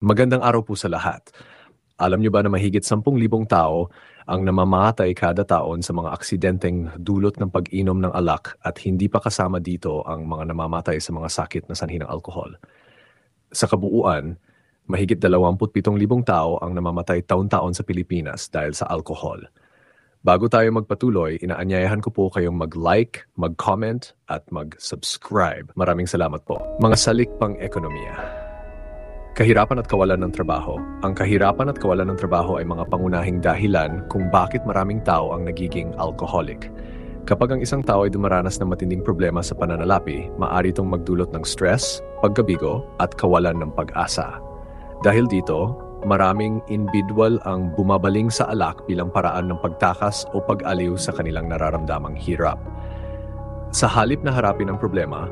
Magandang araw po sa lahat. Alam niyo ba na mahigit 10,000 tao ang namamatay kada taon sa mga aksidenteng dulot ng pag-inom ng alak at hindi pa kasama dito ang mga namamatay sa mga sakit na sanhi ng alkohol. Sa kabuuan, mahigit 27,000 tao ang namamatay taon-taon sa Pilipinas dahil sa alkohol. Bago tayo magpatuloy, inaanyayahan ko po kayong mag-like, mag-comment at mag-subscribe. Maraming salamat po. Mga salik pang ekonomiya. Kahirapan at kawalan ng trabaho. Ang kahirapan at kawalan ng trabaho ay mga pangunahing dahilan kung bakit maraming tao ang nagiging alcoholic. Kapag ang isang tao ay dumaranas ng matinding problema sa pananalapi, maaari itong magdulot ng stress, pagkabigo, at kawalan ng pag-asa. Dahil dito, maraming individual ang bumabaling sa alak bilang paraan ng pagtakas o pag-aliw sa kanilang nararamdamang hirap. Sa halip na harapin ang problema,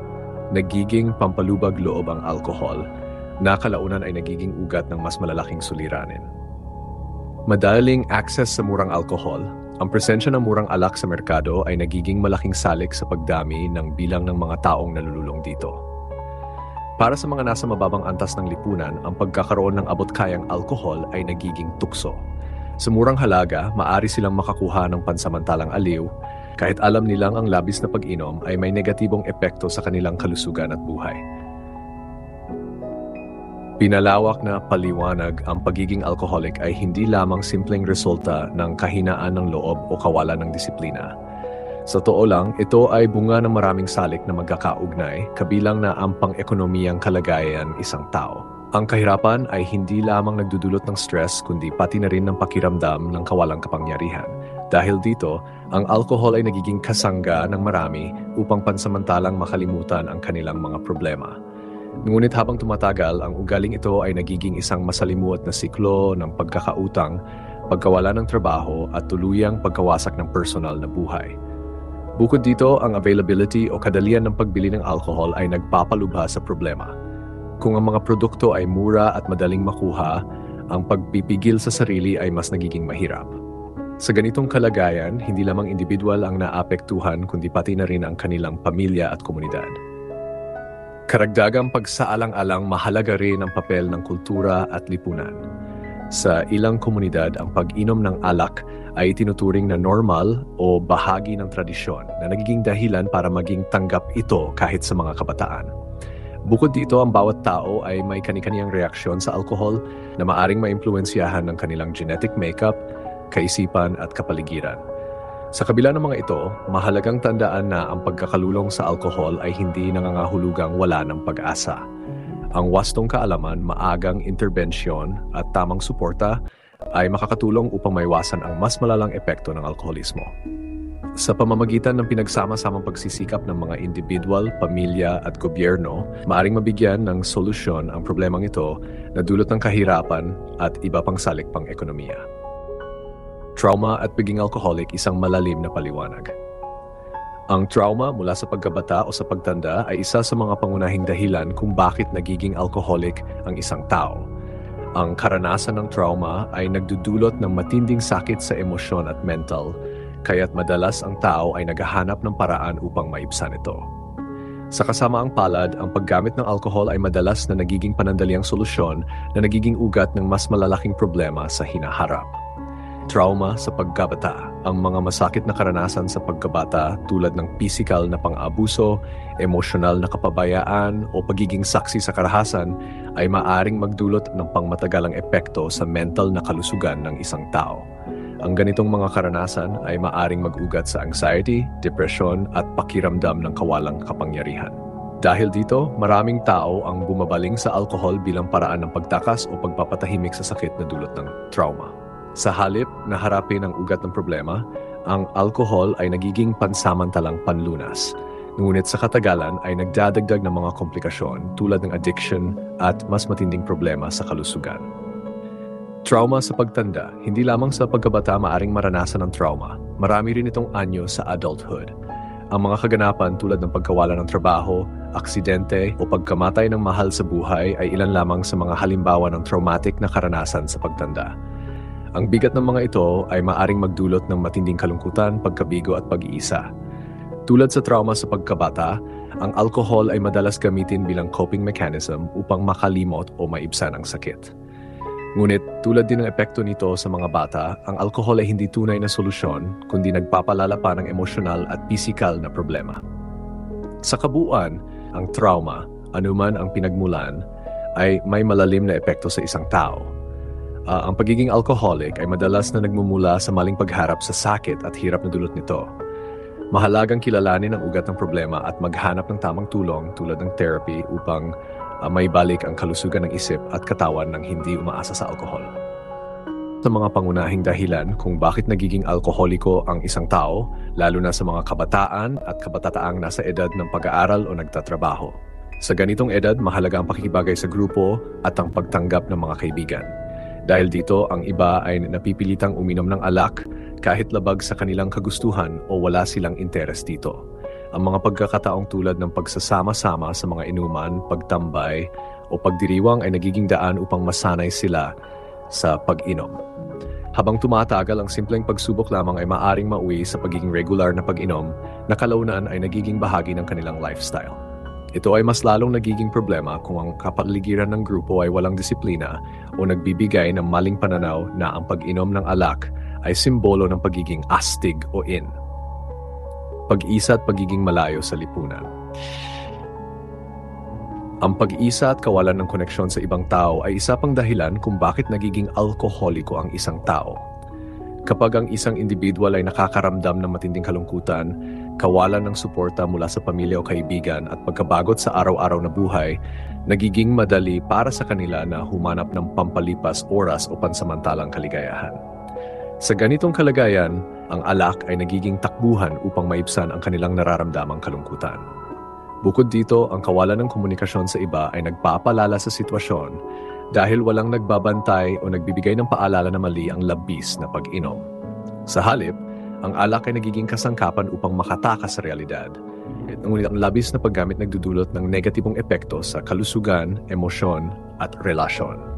nagiging pampalubag loob ang alkohol, na kalaunan ay nagiging ugat ng mas malalaking suliranin. Madaling access sa murang alkohol, ang presensya ng murang alak sa merkado ay nagiging malaking salik sa pagdami ng bilang ng mga taong nalululong dito. Para sa mga nasa mababang antas ng lipunan, ang pagkakaroon ng abot-kayang alkohol ay nagiging tukso. Sa murang halaga, maaari silang makakuha ng pansamantalang aliw, kahit alam nilang ang labis na pag-inom ay may negatibong epekto sa kanilang kalusugan at buhay. Pinalawak na paliwanag, ang pagiging alcoholic ay hindi lamang simpleng resulta ng kahinaan ng loob o kawalan ng disiplina. Sa totoo lang, ito ay bunga ng maraming salik na magkakaugnay, kabilang na ang pang-ekonomiyang kalagayan isang tao. Ang kahirapan ay hindi lamang nagdudulot ng stress, kundi pati na rin ng pakiramdam ng kawalang kapangyarihan. Dahil dito, ang alcohol ay nagiging kasangga ng marami upang pansamantalang makalimutan ang kanilang mga problema. Ngunit habang tumatagal, ang ugaling ito ay nagiging isang masalimuot na siklo ng pagkakautang, pagkawala ng trabaho at tuluyang pagkawasak ng personal na buhay. Bukod dito, ang availability o kadalian ng pagbili ng alcohol ay nagpapalubha sa problema. Kung ang mga produkto ay mura at madaling makuha, ang pagpipigil sa sarili ay mas nagiging mahirap. Sa ganitong kalagayan, hindi lamang individual ang naapektuhan kundi pati na rin ang kanilang pamilya at komunidad. Karagdagang pagsaalang-alang, mahalaga rin ang papel ng kultura at lipunan. Sa ilang komunidad, ang pag-inom ng alak ay tinuturing na normal o bahagi ng tradisyon na nagiging dahilan para maging tanggap ito kahit sa mga kabataan. Bukod dito, ang bawat tao ay may kani-kaniyang reaksyon sa alkohol na maaring maimpluwensyahan ng kanilang genetic makeup, kaisipan at kapaligiran. Sa kabila ng mga ito, mahalagang tandaan na ang pagkakalulong sa alkohol ay hindi nangangahulugang wala ng pag-asa. Ang wastong kaalaman, maagang interbensyon at tamang suporta ay makakatulong upang maiwasan ang mas malalang epekto ng alkoholismo. Sa pamamagitan ng pinagsama-samang pagsisikap ng mga individual, pamilya at gobyerno, maaring mabigyan ng solusyon ang problemang ito na dulot ng kahirapan at iba pang salik pang ekonomiya. Trauma at pagiging alcoholic, isang malalim na paliwanag. Ang trauma mula sa pagkabata o sa pagtanda ay isa sa mga pangunahing dahilan kung bakit nagiging alcoholic ang isang tao. Ang karanasan ng trauma ay nagdudulot ng matinding sakit sa emosyon at mental, kaya't madalas ang tao ay naghahanap ng paraan upang maibsan ito. Sa kasamaang palad, ang paggamit ng alkohol ay madalas na nagiging panandaliang solusyon na nagiging ugat ng mas malalaking problema sa hinaharap. Trauma sa pagkabata. Ang mga masakit na karanasan sa pagkabata tulad ng pisikal na pang-abuso, emosyonal na kapabayaan o pagiging saksi sa karahasan ay maaring magdulot ng pangmatagalang epekto sa mental na kalusugan ng isang tao. Ang ganitong mga karanasan ay maaring mag-ugat sa anxiety, depression at pakiramdam ng kawalang kapangyarihan. Dahil dito, maraming tao ang bumabaling sa alkohol bilang paraan ng pagtakas o pagpapatahimik sa sakit na dulot ng trauma. Sa halip na harapin ang ugat ng problema, ang alkohol ay nagiging pansamantalang panlunas. Ngunit sa katagalan ay nagdadagdag ng mga komplikasyon tulad ng addiction at mas matinding problema sa kalusugan. Trauma sa pagtanda. Hindi lamang sa pagkabata maaring maranasan ng trauma. Marami rin itong anyo sa adulthood. Ang mga kaganapan tulad ng pagkawala ng trabaho, aksidente o pagkamatay ng mahal sa buhay ay ilan lamang sa mga halimbawa ng traumatic na karanasan sa pagtanda. Ang bigat ng mga ito ay maaring magdulot ng matinding kalungkutan, pagkabigo at pag-iisa. Tulad sa trauma sa pagkabata, ang alkohol ay madalas gamitin bilang coping mechanism upang makalimot o maibsan ang sakit. Ngunit tulad din ng epekto nito sa mga bata, ang alkohol ay hindi tunay na solusyon kundi nagpapalala pa ng emosyonal at pisikal na problema. Sa kabuuan, ang trauma, anuman ang pinagmulan, ay may malalim na epekto sa isang tao. Ang pagiging alcoholic ay madalas na nagmumula sa maling pagharap sa sakit at hirap na dulot nito. Mahalagang kilalanin ang ugat ng problema at maghanap ng tamang tulong tulad ng therapy upang maibalik ang kalusugan ng isip at katawan ng hindi umaasa sa alkohol. Sa mga pangunahing dahilan kung bakit nagiging alkoholiko ang isang tao, lalo na sa mga kabataan at kabataang nasa edad ng pag-aaral o nagtatrabaho. Sa ganitong edad, mahalaga ang pakikibagay sa grupo at ang pagtanggap ng mga kaibigan. Dahil dito, ang iba ay napipilitang uminom ng alak kahit labag sa kanilang kagustuhan o wala silang interes dito. Ang mga pagkakataong tulad ng pagsasama-sama sa mga inuman, pagtambay, o pagdiriwang ay nagiging daan upang masanay sila sa pag-inom. Habang tumatagal, ang simpleng pagsubok lamang ay maaring mauwi sa pagiging regular na pag-inom na kalaunan ay nagiging bahagi ng kanilang lifestyle. Ito ay mas lalong nagiging problema kung ang kapaligiran ng grupo ay walang disiplina o nagbibigay ng maling pananaw na ang pag-inom ng alak ay simbolo ng pagiging astig o in. Pag-isa at pagiging malayo sa lipunan. Ang pag-isa at kawalan ng koneksyon sa ibang tao ay isa pang dahilan kung bakit nagiging alkoholiko ang isang tao. Kapag ang isang individual ay nakakaramdam ng matinding kalungkutan, kawalan ng suporta mula sa pamilya o kaibigan at pagkabagot sa araw-araw na buhay, nagiging madali para sa kanila na humanap ng pampalipas oras o pansamantalang kaligayahan. Sa ganitong kalagayan, ang alak ay nagiging takbuhan upang maibsan ang kanilang nararamdamang kalungkutan. Bukod dito, ang kawalan ng komunikasyon sa iba ay nagpapalala sa sitwasyon dahil walang nagbabantay o nagbibigay ng paalala na mali ang labis na pag-inom. Sa halip, ang alak ay nagiging kasangkapan upang makatakas sa realidad. Ngunit ang labis na paggamit nagdudulot ng negatibong epekto sa kalusugan, emosyon at relasyon.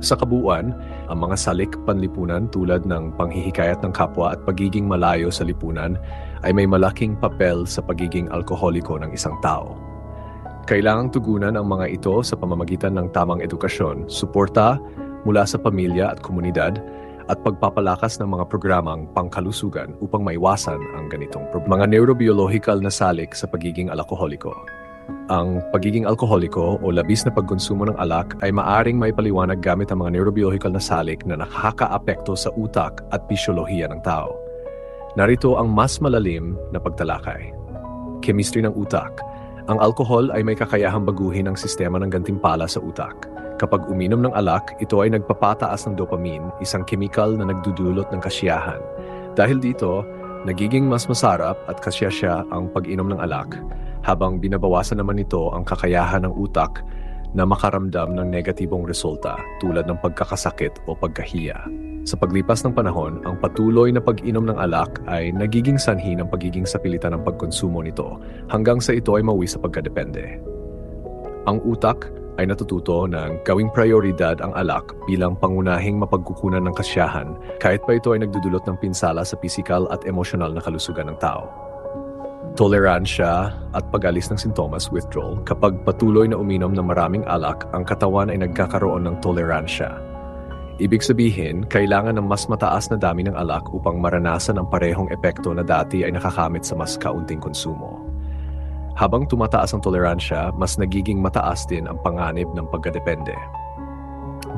Sa kabuuan, ang mga salik panlipunan tulad ng panghihikayat ng kapwa at pagiging malayo sa lipunan ay may malaking papel sa pagiging alkoholiko ng isang tao. Kailangang tugunan ang mga ito sa pamamagitan ng tamang edukasyon, suporta mula sa pamilya at komunidad, at pagpapalakas ng mga programang pangkalusugan upang maiwasan ang ganitong mga neurobiological na salik sa pagiging alkoholiko. Ang pagiging alkoholiko o labis na pagkonsumo ng alak ay maaring maipaliwanag gamit ang mga neurobiological na salik na nakakaapekto sa utak at pisyolohiya ng tao. Narito ang mas malalim na pagtalakay. Chemistry ng utak. Ang alkohol ay may kakayahang baguhin ang sistema ng gantimpala sa utak. Kapag uminom ng alak, ito ay nagpapataas ng dopamine, isang chemical na nagdudulot ng kasiyahan. Dahil dito, nagiging mas masarap at kasiyasya ang pag-inom ng alak, habang binabawasan naman nito ang kakayahan ng utak na makaramdam ng negatibong resulta tulad ng pagkakasakit o pagkahiya. Sa paglipas ng panahon, ang patuloy na pag-inom ng alak ay nagiging sanhi ng pagiging sapilitan ng pagkonsumo nito hanggang sa ito ay mauwi sa pagkadepende. Ang utak ay natututo ng gawing prioridad ang alak bilang pangunahing mapagkukunan ng kasiyahan kahit pa ito ay nagdudulot ng pinsala sa pisikal at emosyonal na kalusugan ng tao. Toleransya at pag-alis ng sintomas, withdrawal. Kapag patuloy na uminom ng maraming alak, ang katawan ay nagkakaroon ng toleransya. Ibig sabihin, kailangan ng mas mataas na dami ng alak upang maranasan ang parehong epekto na dati ay nakakamit sa mas kaunting konsumo. Habang tumataas ang toleransya, mas nagiging mataas din ang panganib ng pagkadepende.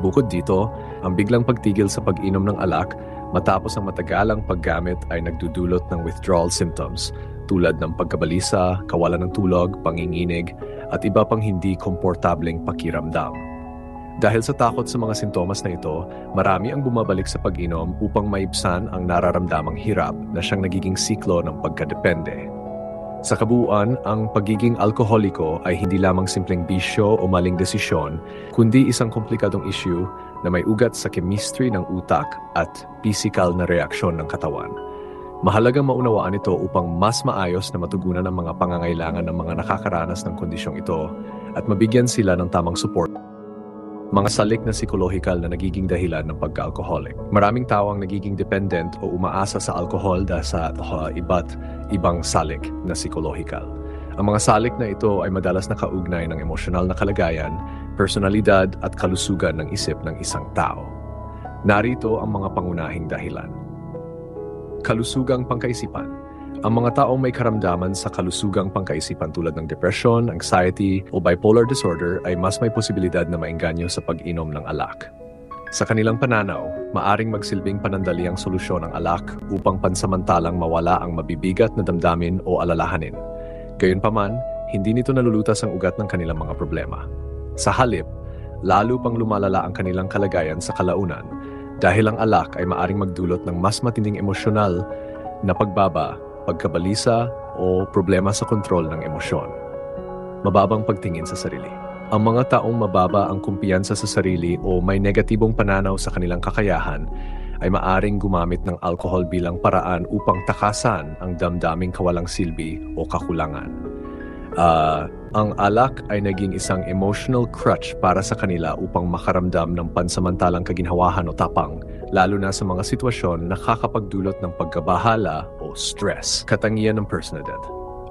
Bukod dito, ang biglang pagtigil sa pag-inom ng alak matapos ang matagalang paggamit ay nagdudulot ng withdrawal symptoms tulad ng pagkabalisa, kawalan ng tulog, panginginig, at iba pang hindi komportableng pakiramdam. Dahil sa takot sa mga sintomas na ito, marami ang bumabalik sa pag-inom upang maibsan ang nararamdamang hirap na siyang nagiging siklo ng pagkadepende. Sa kabuuan, ang pagiging alkoholiko ay hindi lamang simpleng bisyo o maling desisyon, kundi isang komplikadong issue na may ugat sa chemistry ng utak at physical na reaksyon ng katawan. Mahalagang maunawaan ito upang mas maayos na matugunan ang mga pangangailangan ng mga nakakaranas ng kondisyong ito at mabigyan sila ng tamang support. Mga salik na psikolohikal na nagiging dahilan ng pagka-alcoholic. Maraming tao ang nagiging dependent o umaasa sa alkohol dahil sa iba't ibang salik na psikolohikal. Ang mga salik na ito ay madalas nakaugnay ng emosyonal na kalagayan, personalidad at kalusugan ng isip ng isang tao. Narito ang mga pangunahing dahilan. Kalusugang pangkaisipan. Ang mga taong may karamdaman sa kalusugang pangkaisipan tulad ng depression, anxiety o bipolar disorder ay mas may posibilidad na maengganyo sa pag-inom ng alak. Sa kanilang pananaw, maaring magsilbing panandali ang solusyon ng alak upang pansamantalang mawala ang mabibigat na damdamin o alalahanin. Gayunpaman, hindi nito nalulutas ang ugat ng kanilang mga problema. Sa halip, lalo pang lumalala ang kanilang kalagayan sa kalaunan dahil ang alak ay maaring magdulot ng mas matinding emosyonal na pagbaba, pagkabalisa o problema sa kontrol ng emosyon. Mababang pagtingin sa sarili. Ang mga taong mababa ang kumpiyansa sa sarili o may negatibong pananaw sa kanilang kakayahan ay maaring gumamit ng alkohol bilang paraan upang takasan ang damdaming kawalang silbi o kakulangan. Ang alak ay naging isang emotional crutch para sa kanila upang makaramdam ng pansamantalang kaginhawahan o tapang, lalo na sa mga sitwasyon na nakakapagdulot ng pagkabahala o stress. Katangian ng personalidad.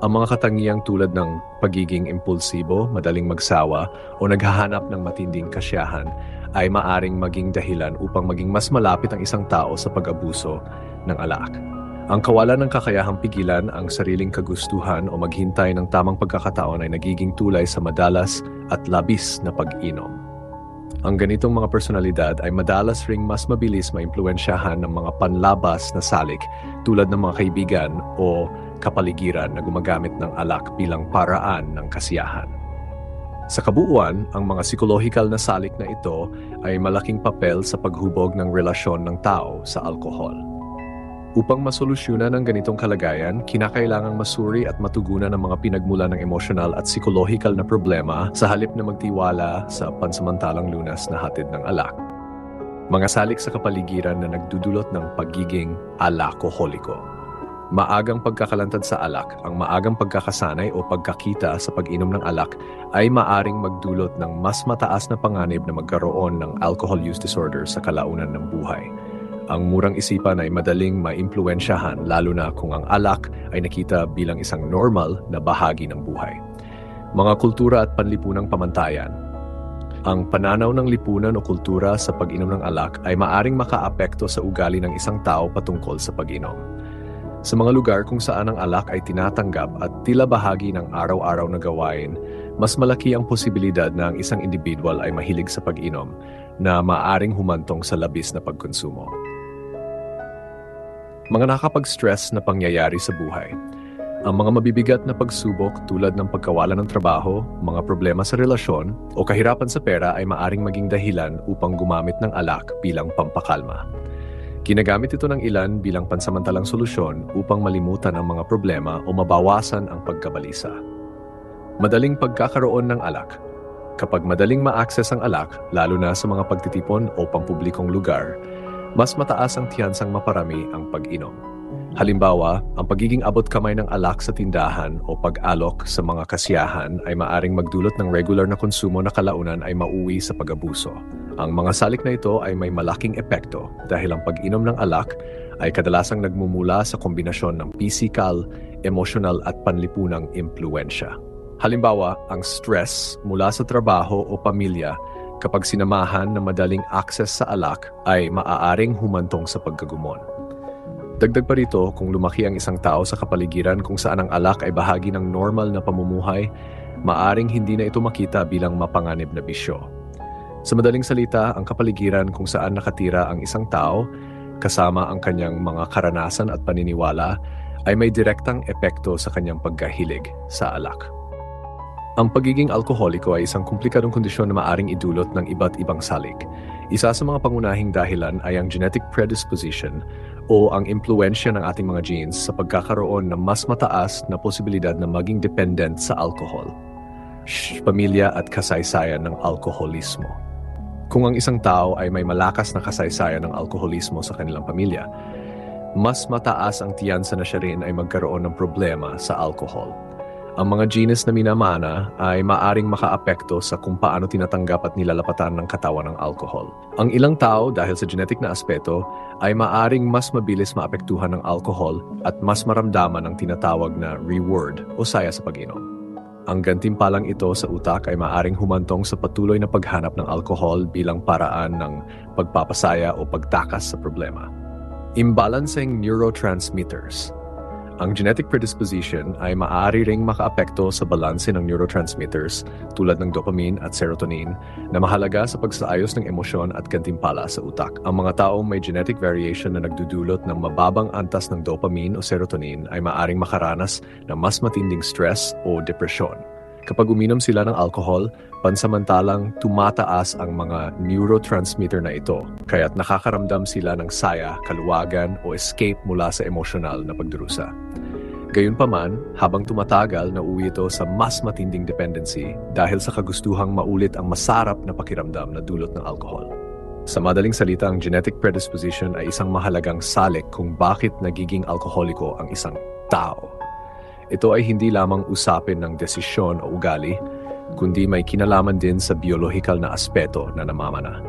Ang mga katangiang tulad ng pagiging impulsibo, madaling magsawa, o naghahanap ng matinding kasiyahan ay maaring maging dahilan upang maging mas malapit ang isang tao sa pag-abuso ng alak. Ang kawalan ng kakayahang pigilan ang sariling kagustuhan o maghintay ng tamang pagkakataon ay nagiging tulay sa madalas at labis na pag-inom. Ang ganitong mga personalidad ay madalas ring mas mabilis maimpluwensyahan ng mga panlabas na salik tulad ng mga kaibigan o kapaligiran na gumagamit ng alak bilang paraan ng kasiyahan. Sa kabuuan, ang mga psikolohikal na salik na ito ay malaking papel sa paghubog ng relasyon ng tao sa alkohol. Upang masolusyonan ang ganitong kalagayan, kinakailangang masuri at matugunan ang mga pinagmulan ng emosyonal at psikolohikal na problema sa halip na magtiwala sa pansamantalang lunas na hatid ng alak. Mga salik sa kapaligiran na nagdudulot ng pagiging alakoholiko. Maagang pagkakalantad sa alak, ang maagang pagkakasanay o pagkakita sa pag-inom ng alak ay maaring magdulot ng mas mataas na panganib na magkaroon ng alcohol use disorder sa kalaunan ng buhay. Ang murang isipan ay madaling maimpluwensyahan lalo na kung ang alak ay nakita bilang isang normal na bahagi ng buhay. Mga kultura at panlipunang pamantayan. Ang pananaw ng lipunan o kultura sa pag-inom ng alak ay maaring makaapekto sa ugali ng isang tao patungkol sa pag-inom. Sa mga lugar kung saan ang alak ay tinatanggap at tila bahagi ng araw-araw na gawain, mas malaki ang posibilidad na ang isang individual ay mahilig sa pag-inom na maaring humantong sa labis na pagkonsumo. Mga nakakapag-stress na pangyayari sa buhay. Ang mga mabibigat na pagsubok tulad ng pagkawala ng trabaho, mga problema sa relasyon, o kahirapan sa pera ay maaring maging dahilan upang gumamit ng alak bilang pampakalma. Ginagamit ito ng ilan bilang pansamantalang solusyon upang malimutan ang mga problema o mabawasan ang pagkabalisa. Madaling pagkakaroon ng alak. Kapag madaling ma-access ang alak, lalo na sa mga pagtitipon o pampublikong lugar, mas mataas ang tiyansang maparami ang pag-inom. Halimbawa, ang pagiging abot kamay ng alak sa tindahan o pag-alok sa mga kasiyahan ay maaring magdulot ng regular na konsumo na kalaunan ay mauwi sa pag-abuso. Ang mga salik na ito ay may malaking epekto dahil ang pag-inom ng alak ay kadalasang nagmumula sa kombinasyon ng pisikal, emosyonal at panlipunang impluwensya. Halimbawa, ang stress mula sa trabaho o pamilya kapag sinamahan ng madaling access sa alak ay maaaring humantong sa pagkagumon. Dagdag pa rito, kung lumaki ang isang tao sa kapaligiran kung saan ang alak ay bahagi ng normal na pamumuhay, maaring hindi na ito makita bilang mapanganib na bisyo. Sa madaling salita, ang kapaligiran kung saan nakatira ang isang tao, kasama ang kanyang mga karanasan at paniniwala, ay may direktang epekto sa kanyang pagkahilig sa alak. Ang pagiging alkoholiko ay isang komplikadong kondisyon na maaring idulot ng iba't ibang salik. Isa sa mga pangunahing dahilan ay ang genetic predisposition o ang impluensya ng ating mga genes sa pagkakaroon ng mas mataas na posibilidad na maging dependent sa alcohol. Pamilya at kasaysayan ng alkoholismo. Kung ang isang tao ay may malakas na kasaysayan ng alkoholismo sa kanilang pamilya, mas mataas ang tiyansa na siya rin ay magkaroon ng problema sa alcohol. Ang mga genes na minamana ay maaring makaapekto sa kung paano tinatanggap at nilalapatan ng katawan ng alcohol. Ang ilang tao, dahil sa genetic na aspeto, ay maaring mas mabilis maapektuhan ng alcohol at mas maramdaman ang tinatawag na reward o saya sa pag-inom. Ang gantimpalang ito sa utak ay maaring humantong sa patuloy na paghanap ng alcohol bilang paraan ng pagpapasaya o pagtakas sa problema. Imbalancing neurotransmitters. Ang genetic predisposition ay maaari ring makaapekto sa balanse ng neurotransmitters tulad ng dopamine at serotonin na mahalaga sa pagsaayos ng emosyon at gantimpala sa utak. Ang mga taong may genetic variation na nagdudulot ng mababang antas ng dopamine o serotonin ay maaring makaranas ng mas matinding stress o depresyon. Kapag uminom sila ng alcohol, pansamantalang tumataas ang mga neurotransmitter na ito, kaya't nakakaramdam sila ng saya, kaluwagan o escape mula sa emosyonal na pagdurusa. Gayunpaman, habang tumatagal, nauwi ito sa mas matinding dependency dahil sa kagustuhang maulit ang masarap na pakiramdam na dulot ng alcohol. Sa madaling salita, ang genetic predisposition ay isang mahalagang salik kung bakit nagiging alkoholiko ang isang tao. Ito ay hindi lamang usapin ng desisyon o ugali, kundi may kinalaman din sa biolohikal na aspeto na namamana.